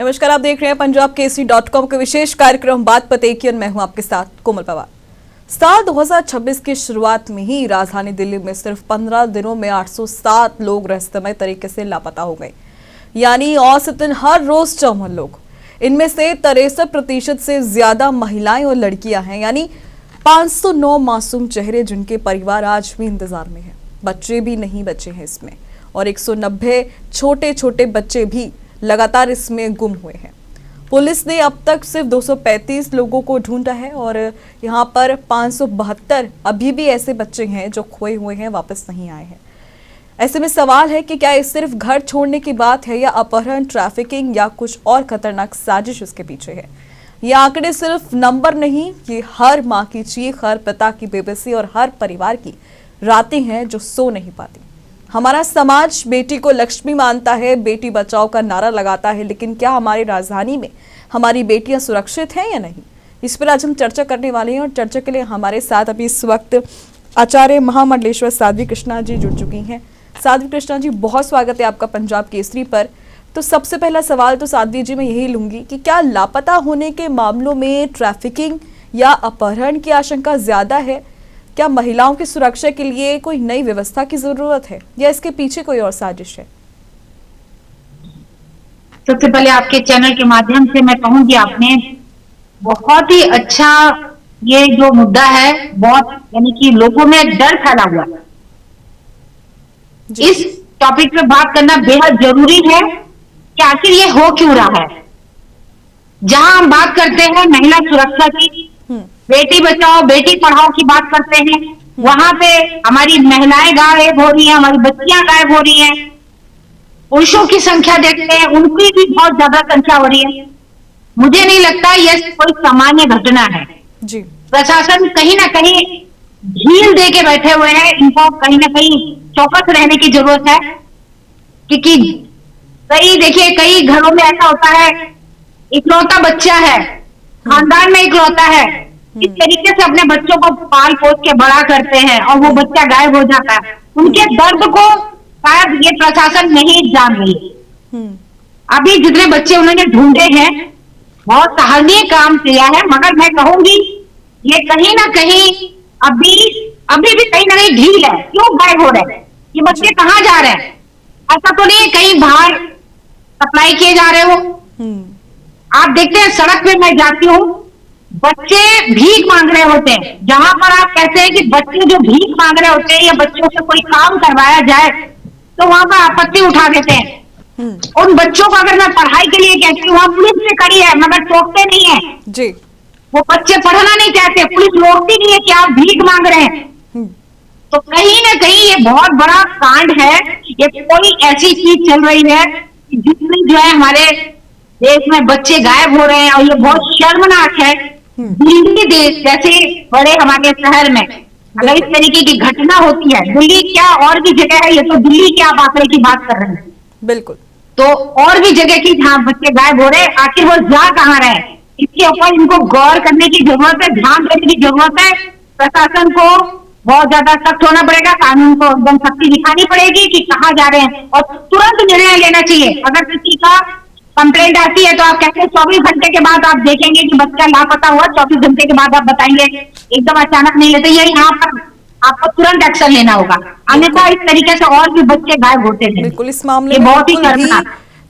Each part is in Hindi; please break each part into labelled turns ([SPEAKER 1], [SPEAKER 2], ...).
[SPEAKER 1] नमस्कार, आप देख रहे हैं पंजाब केसरी.com के विशेष कार्यक्रम बात पते की और मैं हूं आपके साथ कोमल पवार। साल 2026 की शुरुआत में ही राजधानी दिल्ली में सिर्फ 15 दिनों में 807 लोग रहस्यमय तरीके से लापता हो गए, यानी औसतन हर रोज 54 लोग। इनमें से 63% से ज्यादा महिलाएं और लड़कियां हैं, यानी 509 मासूम चेहरे जिनके परिवार आज भी इंतजार में हैं। बच्चे भी नहीं बचे हैं इसमें, और 190 छोटे छोटे बच्चे भी लगातार इसमें गुम हुए हैं। पुलिस ने अब तक सिर्फ 235 लोगों को ढूंढा है और यहाँ पर 572 अभी भी ऐसे बच्चे हैं जो खोए हुए हैं, वापस नहीं आए हैं। ऐसे में सवाल है कि क्या ये सिर्फ घर छोड़ने की बात है या अपहरण, ट्रैफिकिंग या कुछ और खतरनाक साजिश इसके पीछे है। ये आंकड़े सिर्फ नंबर नहीं, ये हर माँ की चीख, हर पिता की बेबसी और हर परिवार की रातें हैं जो सो नहीं पाती। हमारा समाज बेटी को लक्ष्मी मानता है, बेटी बचाओ का नारा लगाता है, लेकिन क्या हमारी राजधानी में हमारी बेटियां सुरक्षित हैं या नहीं, इस पर आज हम चर्चा करने वाले हैं। और चर्चा के लिए हमारे साथ अभी इस वक्त आचार्य महामंडलेश्वर साध्वी कृष्णा जी जुड़ चुकी हैं। साध्वी कृष्णा जी, बहुत स्वागत है आपका पंजाब केसरी पर। तो सबसे पहला सवाल तो साध्वी जी मैं यही लूंगी कि क्या लापता होने के मामलों में ट्रैफिकिंग या अपहरण की आशंका ज्यादा है? क्या महिलाओं की सुरक्षा के लिए कोई नई व्यवस्था की जरूरत है या इसके पीछे कोई और साजिश है?
[SPEAKER 2] सबसे पहले आपके चैनल के माध्यम से मैं कहूंगी, आपने बहुत ही अच्छा ये जो मुद्दा है, बहुत यानी कि लोगों में डर फैला हुआ है, इस टॉपिक पे बात करना बेहद जरूरी है कि आखिर ये हो क्यों रहा है। जहां हम बात करते हैं महिला सुरक्षा की, बेटी बचाओ बेटी पढ़ाओ की बात करते हैं, वहां पे हमारी महिलाएं गायब हो रही हैं, हमारी बच्चियां गायब हो रही हैं। पुरुषों की संख्या देखते हैं, उनकी भी बहुत ज्यादा संख्या हो रही है। मुझे नहीं लगता यह कोई सामान्य घटना है जी। प्रशासन कहीं ना कहीं ढील दे के बैठे हुए हैं, इनको कहीं ना कहीं चौकस रहने की जरूरत है। क्योंकि कई घरों में ऐसा होता है, इकलौता बच्चा है, खानदान में इकलौता है, इस तरीके से अपने बच्चों को पाल पोस के बड़ा करते हैं और वो बच्चा गायब हो जाता है। उनके दर्द को शायद ये प्रशासन नहीं जान रही। अभी जितने बच्चे उन्होंने ढूंढे हैं, बहुत सराहनीय काम किया है, मगर मैं कहूंगी ये कहीं ना कहीं अभी भी कहीं ना कहीं ढील है। क्यों गायब हो रहे हैं ये बच्चे, कहाँ जा रहे हैं? ऐसा तो नहीं कहीं बाहर सप्लाई किए जा रहे हो। आप देखते हैं सड़क पे मैं जाती हूँ, बच्चे भीख मांग रहे होते हैं। जहां पर आप कहते हैं कि बच्चे जो भीख मांग रहे होते हैं या बच्चों से कोई काम करवाया जाए, तो वहां पर आपत्ति उठा देते हैं। उन बच्चों को अगर मैं पढ़ाई के लिए कहती हूँ, वहां पुलिस में खड़ी है मगर टोकते नहीं है जी। वो बच्चे पढ़ना नहीं चाहते, पुलिस रोकती नहीं है कि आप भीख मांग रहे हैं। तो कहीं ना कहीं ये बहुत बड़ा कांड है। ये कोई ऐसी चीज चल रही है जिसमें जो है हमारे देश में बच्चे गायब हो रहे हैं, और ये बहुत शर्मनाक है। दिल्ली देश जैसे बड़े हमारे शहर में अगर इस तरीके की घटना होती है, दिल्ली क्या और भी जगह है, ये तो दिल्ली के आप आंकड़े की बात कर रहे हैं,
[SPEAKER 1] बिल्कुल,
[SPEAKER 2] तो और भी जगह की जहां बच्चे गायब हो रहे हैं, आखिर वो जा कहाँ रहे हैं? इसके ऊपर इनको गौर करने की जरूरत है, ध्यान देने की जरूरत है। प्रशासन को बहुत ज्यादा सख्त होना पड़ेगा, कानून को एकदम सख्ती दिखानी पड़ेगी कि कहाँ जा रहे हैं, और तुरंत निर्णय लेना चाहिए। अगर किसी का कंप्लेंट आती है तो आप कहते हैं 24 घंटे के बाद आप देखेंगे कि बच्चा लापता हुआ, 24 घंटे के बाद आप बताएंगे, एकदम अचानक नहीं लेते। ये यहाँ पर आपको तुरंत एक्शन लेना होगा, अन्यथा इस तरीके से और भी बच्चे गायब होते हैं।
[SPEAKER 1] बिल्कुल, इस मामले में बहुत ही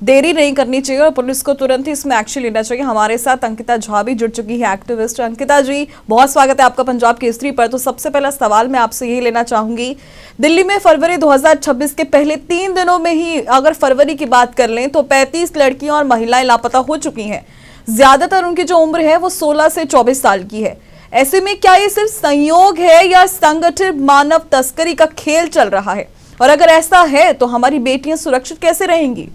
[SPEAKER 1] देरी नहीं करनी चाहिए और पुलिस को तुरंत ही इसमें एक्शन लेना चाहिए। हमारे साथ अंकिता झा भी जुड़ चुकी है, एक्टिविस्ट। अंकिता जी, बहुत स्वागत है आपका पंजाब केसरी पर। तो सबसे पहला सवाल मैं आपसे यही लेना चाहूंगी, दिल्ली में फरवरी 2026 के पहले 3 दिनों में ही अगर फरवरी की बात कर लें तो 35 लड़कियां और महिलाएं लापता हो चुकी हैं। ज्यादातर उनकी जो उम्र है वो 16 से 24 साल की है। ऐसे में क्या ये सिर्फ संयोग है या संगठित मानव तस्करी का खेल चल रहा है? और अगर ऐसा है तो हमारी बेटियां सुरक्षित कैसे रहेंगी?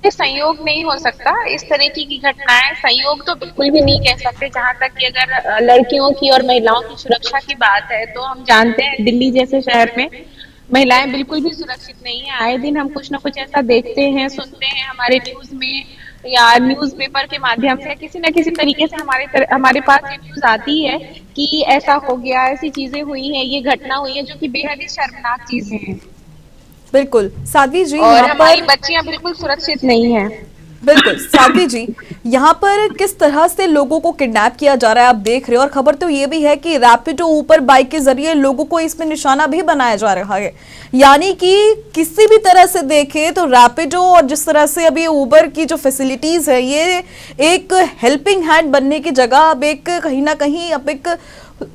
[SPEAKER 3] संयोग नहीं हो सकता, इस तरह की घटनाएं संयोग तो बिल्कुल भी नहीं कह सकते। जहां तक कि अगर लड़कियों की और महिलाओं की सुरक्षा की बात है, तो हम जानते हैं दिल्ली जैसे शहर में महिलाएं बिल्कुल भी सुरक्षित नहीं है। आए दिन हम कुछ ना कुछ ऐसा देखते हैं, सुनते हैं, हमारे न्यूज में या न्यूज़पेपर के माध्यम से किसी न किसी तरीके से हमारे पास ये न्यूज आती है कि ऐसा हो गया, ऐसी चीजें हुई हैं, ये घटना हुई है, जो कि बेहद ही शर्मनाक चीजें हैं।
[SPEAKER 1] बिल्कुल साध्वी जी,
[SPEAKER 3] और
[SPEAKER 1] यहाँ
[SPEAKER 3] हमारी
[SPEAKER 1] पर
[SPEAKER 3] बच्चियां बिल्कुल सुरक्षित नहीं है।
[SPEAKER 1] बिल्कुल साध्वी जी, यहाँ पर किस तरह से लोगों को किडनैप किया जा रहा है आप देख रहे हो, और खबर तो ये भी है कि रैपिडो ऊपर बाइक के जरिए लोगों को इसमें निशाना भी बनाया जा रहा है। यानी कि किसी भी तरह से देखे तो रैपिडो और जिस तरह से अभी उबर की जो फैसिलिटीज है, ये एक हेल्पिंग हैंड बनने की जगह अब एक कहीं ना कहीं अब एक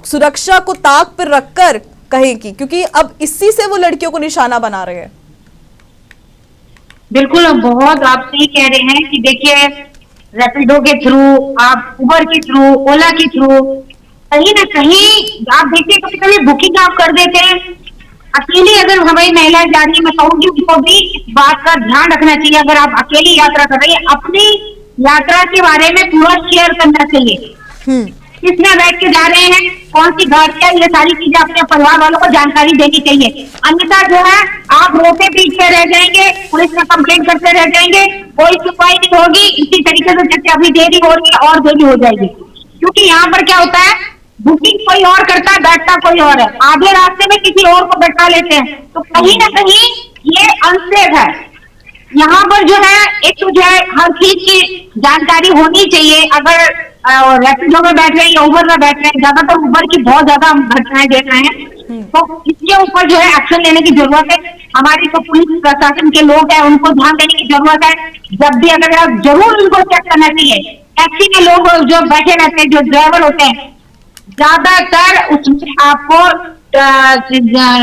[SPEAKER 1] सुरक्षा को ताक पर रखकर कहेगी, क्योंकि अब इसी से वो लड़कियों को निशाना बना रहे हैं।
[SPEAKER 2] बिल्कुल, बहुत आप सही कह रहे हैं कि देखिए, रैपिडो के थ्रू, आप उबर के थ्रू, ओला के थ्रू, कहीं ना कहीं आप देखिए कभी कभी बुकिंग आप कर देते हैं। अकेली अगर हमारी महिला जा रही है, मैं कहूँगी उनको भी इस बात का ध्यान रखना चाहिए। अगर आप अकेली यात्रा कर रही है, अपनी यात्रा के बारे में पूरा शेयर करना चाहिए। किसमें बैठ के जा रहे हैं, कौन सी गाड़ी है, ये सारी चीजें अपने परिवार वालों को जानकारी देनी चाहिए। अन्यथा जो है आप रोते पीटते रह जाएंगे, पुलिस में कंप्लेंट करते रह जाएंगे, कोई सुनवाई नहीं होगी। इसी तरीके से जैसे अभी देरी हो रही है और देरी हो जाएगी, क्योंकि यहाँ पर क्या होता है, बुकिंग कोई और करता है, बैठता कोई और है, आधे रास्ते में किसी और को बैठा लेते हैं, तो कहीं ना कहीं ये अनसेफ है। यहाँ पर जो है एक तो जो है हर चीज की जानकारी होनी चाहिए। अगर रैपिडो में बैठ रहे हैं या उबर में बैठ रहे हैं, ज्यादातर उबर की बहुत ज्यादा घटनाएं देख रहे हैं, तो इसके ऊपर जो है एक्शन लेने की जरूरत है। हमारी तो पुलिस प्रशासन के लोग हैं, उनको ध्यान देने की जरूरत है। जब भी अगर आप जरूर उनको चेक करना चाहिए। टैक्सी में लोग जो बैठे रहते हैं, जो ड्राइवर होते हैं, ज्यादातर उसमें आपको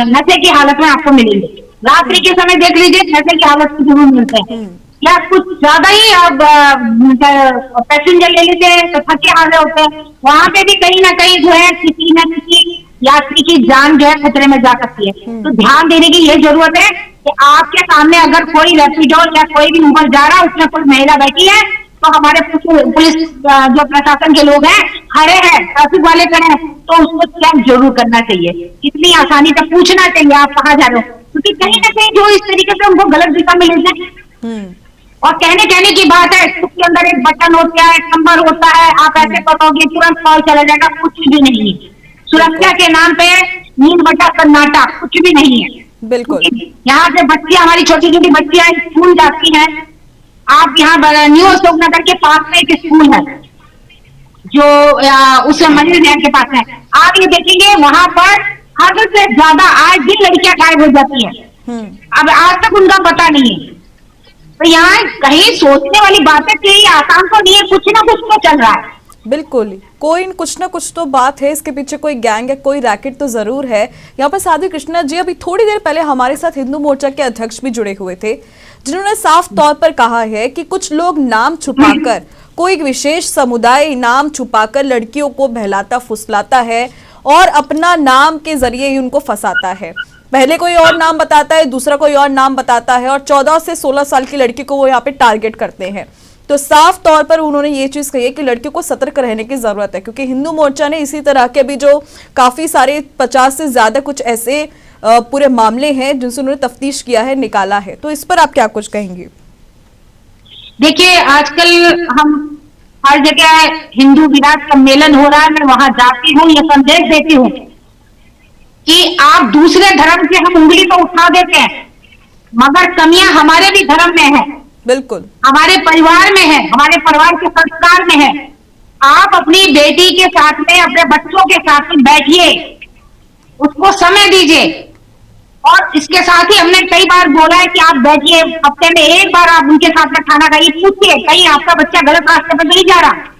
[SPEAKER 2] नशे की हालत में आपको मिलेंगे। रात्रि के समय देख लीजिए, नशे की हालत में जरूर मिलते हैं, या कुछ ज्यादा ही आप पैसेंजर ले लेते हैं तो थके हारे होते हैं। वहां पे भी कहीं ना कहीं जो है किसी न किसी यात्री की जान जो है खतरे में जा सकती है। तो ध्यान देने की ये जरूरत है कि आपके सामने अगर कोई रैपिडो या कोई भी उबर जा रहा है, उसमें कोई महिला बैठी है, तो हमारे पुलिस जो प्रशासन के लोग हैं खड़े हैं, ट्रैफिक वाले खड़े हैं, तो उसको चेक जरूर करना चाहिए। इतनी आसानी से पूछना चाहिए आप कहाँ जा रहे हो, क्योंकि कहीं ना कहीं जो इस तरीके से उनको गलत दिशा में ले जाए। और कहने की बात है, उसके अंदर एक बटन होता है, एक नंबर होता है, आप ऐसे करोगे तुरंत कॉल चला जाएगा, कुछ भी नहीं है। सुरक्षा के नाम पे नींद बटा सन्नाटा, कुछ भी नहीं है।
[SPEAKER 1] बिल्कुल,
[SPEAKER 2] यहाँ से बच्चियां, हमारी छोटी छोटी बच्चियां स्कूल जाती हैं। आप यहाँ न्यू अशोकनगर के पास में एक स्कूल है जो उस मंदिर नहर के पास है। आप ये देखेंगे वहां पर हद से ज्यादा आज भी लड़कियां गायब हो जाती है। अब आज तक उनका पता नहीं है। तो यहाँ कहीं सोचने वाली बातें थी, आसान तो नहीं है, कुछ ना कुछ तो चल रहा है।
[SPEAKER 1] बिल्कुल, कोई कुछ ना कुछ तो बात है, इसके पीछे कोई गैंग है, कोई रैकेट तो जरूर है। यहाँ पर साध्वी कृष्णा जी अभी थोड़ी देर पहले हमारे साथ हिंदू मोर्चा के अध्यक्ष भी जुड़े हुए थे, जिन्होंने साफ तौर पर कहा है कि कुछ लोग नाम छुपाकर, कोई विशेष समुदाय नाम छुपाकर लड़कियों को बहलाता फुसलाता है और अपना नाम के जरिए ही उनको फंसाता है। पहले कोई और नाम बताता है, दूसरा कोई और नाम बताता है, और 14 से 16 साल की लड़की को वो यहाँ पे टारगेट करते हैं। तो साफ तौर पर उन्होंने ये चीज कही है कि लड़कियों को सतर्क रहने की जरूरत है, क्योंकि हिंदू मोर्चा ने इसी तरह के भी जो काफी सारे 50 से ज्यादा कुछ ऐसे पूरे मामले हैं जिनसे उन्होंने तफ्तीश किया है, निकाला है। तो इस पर आप क्या कुछ कहेंगी?
[SPEAKER 2] देखिए, आजकल हम हर जगह हिंदू विराट सम्मेलन हो रहा है, मैं वहां जाती हूँ, ये संदेश देती हूँ कि आप दूसरे धर्म से हम उंगली तो उठा देते हैं, मगर कमियां हमारे भी धर्म में है।
[SPEAKER 1] बिल्कुल,
[SPEAKER 2] हमारे परिवार में है, हमारे परिवार के संस्कार में है। आप अपनी बेटी के साथ में, अपने बच्चों के साथ में बैठिए, उसको समय दीजिए। और इसके साथ ही हमने कई बार बोला है कि आप बैठिए, हफ्ते में एक बार आप उनके साथ में खाना खाइए, पूछिए कहीं आपका बच्चा गलत रास्ते पर नहीं जा रहा।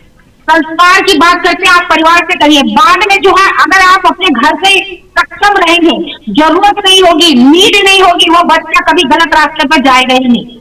[SPEAKER 2] संस्कार की बात करते हैं, आप परिवार से करिए। बाद में जो है, अगर आप अपने घर से सक्षम रहेंगे, जरूरत नहीं होगी, नीड नहीं होगी, वो बच्चा कभी गलत रास्ते पर जाएगा ही नहीं।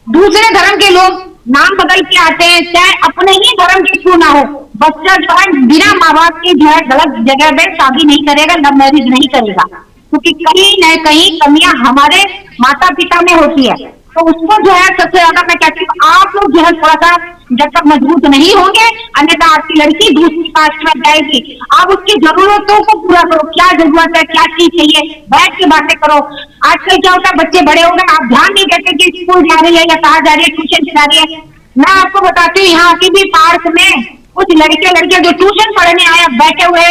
[SPEAKER 2] दूसरे धर्म के लोग नाम बदल के आते हैं, चाहे अपने ही धर्म के क्यों ना हो, बच्चा जो है बिना माँ बाप के जो है गलत जगह पे शादी नहीं करेगा, लव मैरिज नहीं करेगा, क्योंकि कहीं न कहीं कमियां हमारे माता पिता में होती है। तो उसको जो है सबसे ज्यादा मैं कहती हूँ, आप लोग जो है थोड़ा सा जब तक मजबूत नहीं होंगे, अन्यथा आपकी लड़की दूसरी कास्ट में जाएगी। आप उसकी जरूरतों को पूरा करो, क्या जरूरत है, क्या चीज चाहिए, बैठ के बातें करो। आजकल क्या होता है, बच्चे बड़े हो गए, आप ध्यान नहीं देते कि स्कूल जा रही है या कहाँ जा रही है, ट्यूशन जा रही है। मैं आपको बताती हूँ, यहाँ की भी पार्क में कुछ लड़के लड़कियां जो ट्यूशन पढ़ने आए बैठे हुए,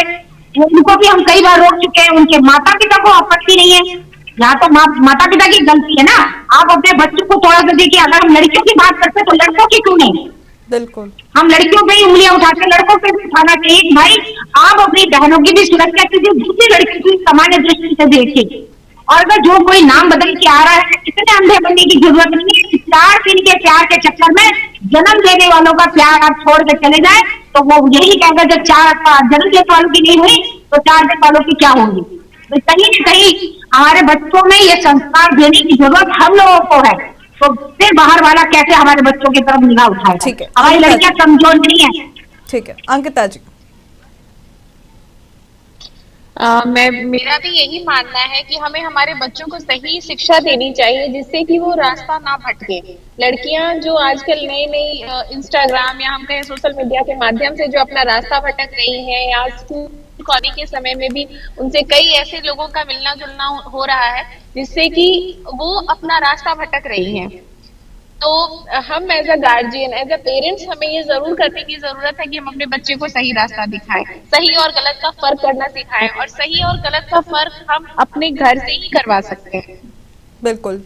[SPEAKER 2] उनको भी हम कई बार रोक चुके हैं। उनके माता पिता को आपत्ति नहीं है, यहाँ तो माता पिता की गलती है ना। आप अपने बच्चों को थोड़ा सा देखिए, अगर हम लड़कियों की बात करते तो लड़कों की क्यों नहीं?
[SPEAKER 1] बिल्कुल।
[SPEAKER 2] हम लड़कियों पे ही उंगलियां उठाते, लड़कों पे भी उठाना चाहिए। भाई आप अपनी बहनों की भी सुरक्षा कीजिए, दूसरी लड़की की सामान्य दृष्टि से देखिए। और अगर जो कोई नाम बदल के आ रहा है, इतने अंधे बनने की जरूरत नहीं है। 4 दिन के प्यार के चक्कर में जन्म देने वालों का प्यार आप छोड़ के चले जाए तो वो यही कहेगा, जब जन्म देने वालों की नहीं हुई तो 4 दिन वालों की क्या होंगी? तो कहीं न कहीं हमारे बच्चों में ये संस्कार देने की जरूरत हम लोगों को है। तो फिर बाहर वाला कैसे हमारे बच्चों की तरफ निगाह उठाएगा?
[SPEAKER 1] ठीक है,
[SPEAKER 2] हमारी लड़कियां कमजोर नहीं है।
[SPEAKER 1] ठीक है अंकिता जी।
[SPEAKER 3] मेरा भी यही मानना है कि हमें हमारे बच्चों को सही शिक्षा देनी चाहिए, जिससे कि वो रास्ता ना भटके। लड़कियां जो आजकल नई नई इंस्टाग्राम या हम कहें सोशल मीडिया के माध्यम से जो अपना रास्ता भटक रही हैं, या स्कूल कॉलेज के समय में भी उनसे कई ऐसे लोगों का मिलना जुलना हो रहा है, जिससे कि वो अपना रास्ता भटक रही हैं। तो हम as a guardian, as a parents, हमें ये जरूर करने की जरूरत है कि हम अपने बच्चे को सही रास्ता दिखाएं, सही और गलत का फर्क करना सिखाएं, और सही और गलत का फर्क हम अपने घर से ही करवा सकते हैं।
[SPEAKER 1] बिल्कुल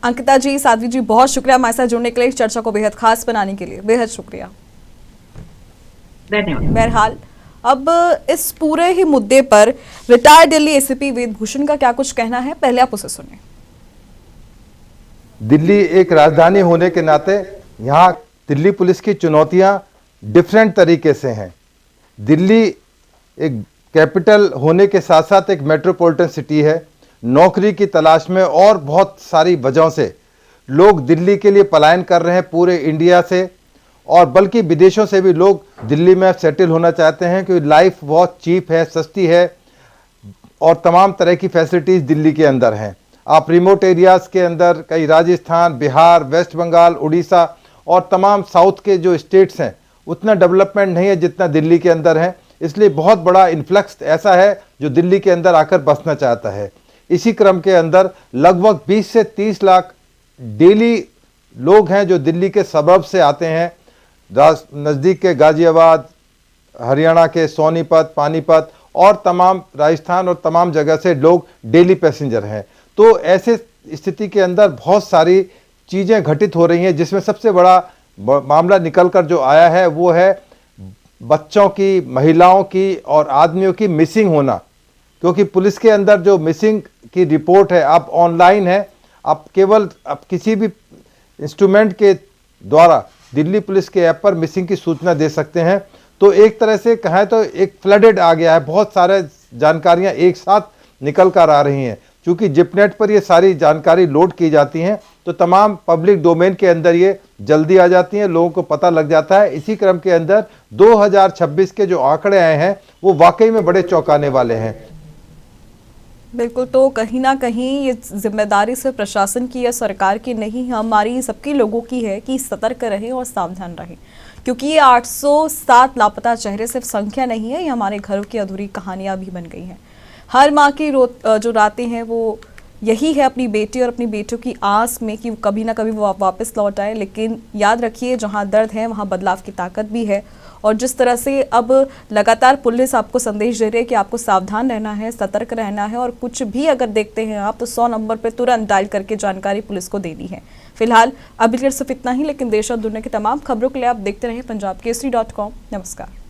[SPEAKER 1] अंकिता जी, साध्वी जी, बहुत शुक्रिया हमारे साथ जुड़ने के लिए, इस चर्चा को बेहद खास बनाने के लिए बेहद शुक्रिया।
[SPEAKER 2] धन्यवाद।
[SPEAKER 1] बहरहाल अब इस पूरे ही मुद्दे पर रिटायर्ड दिल्ली एसीपी वेद भूषण का क्या कुछ कहना है, पहले आप उसे सुनिए।
[SPEAKER 4] दिल्ली एक राजधानी होने के नाते यहाँ दिल्ली पुलिस की चुनौतियाँ डिफरेंट तरीके से हैं। दिल्ली एक कैपिटल होने के साथ साथ एक मेट्रोपॉलिटन सिटी है। नौकरी की तलाश में और बहुत सारी वजहों से लोग दिल्ली के लिए पलायन कर रहे हैं पूरे इंडिया से, और बल्कि विदेशों से भी लोग दिल्ली में सेटल होना चाहते हैं क्योंकि लाइफ बहुत चीप है, सस्ती है और तमाम तरह की फैसिलिटीज़ दिल्ली के अंदर हैं। आप रिमोट एरियाज़ के अंदर कई राजस्थान, बिहार, वेस्ट बंगाल, उड़ीसा और तमाम साउथ के जो स्टेट्स हैं उतना डेवलपमेंट नहीं है जितना दिल्ली के अंदर है। इसलिए बहुत बड़ा इन्फ्लक्स ऐसा है जो दिल्ली के अंदर आकर बसना चाहता है। इसी क्रम के अंदर लगभग 20 से 30 लाख डेली लोग हैं जो दिल्ली के सबब से आते हैं। नज़दीक के गाज़ियाबाद, हरियाणा के सोनीपत, पानीपत और तमाम राजस्थान और तमाम जगह से लोग डेली पैसेंजर हैं। तो ऐसे स्थिति के अंदर बहुत सारी चीज़ें घटित हो रही हैं, जिसमें सबसे बड़ा मामला निकल कर जो आया है वो है बच्चों की, महिलाओं की और आदमियों की मिसिंग होना। क्योंकि पुलिस के अंदर जो मिसिंग की रिपोर्ट है अब ऑनलाइन है, आप केवल किसी भी इंस्ट्रूमेंट के द्वारा दिल्ली पुलिस के ऐप पर मिसिंग की सूचना दे सकते हैं। तो एक तरह से कहें तो एक फ्लडेड आ गया है, बहुत सारे जानकारियां एक साथ निकल कर आ रही हैं। चूँकि जिपनेट पर ये सारी जानकारी लोड की जाती हैं तो तमाम पब्लिक डोमेन के अंदर ये जल्दी आ जाती हैं, लोगों को पता लग जाता है। इसी क्रम के अंदर 2026 के जो आंकड़े आए हैं वो वाकई में बड़े चौंकाने वाले हैं।
[SPEAKER 1] बिल्कुल, तो कहीं ना कहीं ये जिम्मेदारी सिर्फ प्रशासन की या सरकार की नहीं, हमारी सबके लोगों की है कि सतर्क रहें और सावधान रहें, क्योंकि ये 807 लापता चेहरे सिर्फ संख्या नहीं है, ये हमारे घरों की अधूरी कहानियां भी बन गई हैं। हर माँ की जो रातें हैं वो यही है अपनी बेटी और अपनी बेटियों की आस में कि कभी ना कभी वो वापस लौट आए। लेकिन याद रखिए, जहाँ दर्द है वहाँ बदलाव की ताकत भी है। और जिस तरह से अब लगातार पुलिस आपको संदेश दे रही है कि आपको सावधान रहना है, सतर्क रहना है, और कुछ भी अगर देखते हैं आप तो 100 नंबर पर तुरंत डायल करके जानकारी पुलिस को देनी है। फिलहाल अभी सिर्फ इतना ही, लेकिन देश और दुनिया की तमाम खबरों के लिए आप देखते रहिए punjabkesari.com। नमस्कार।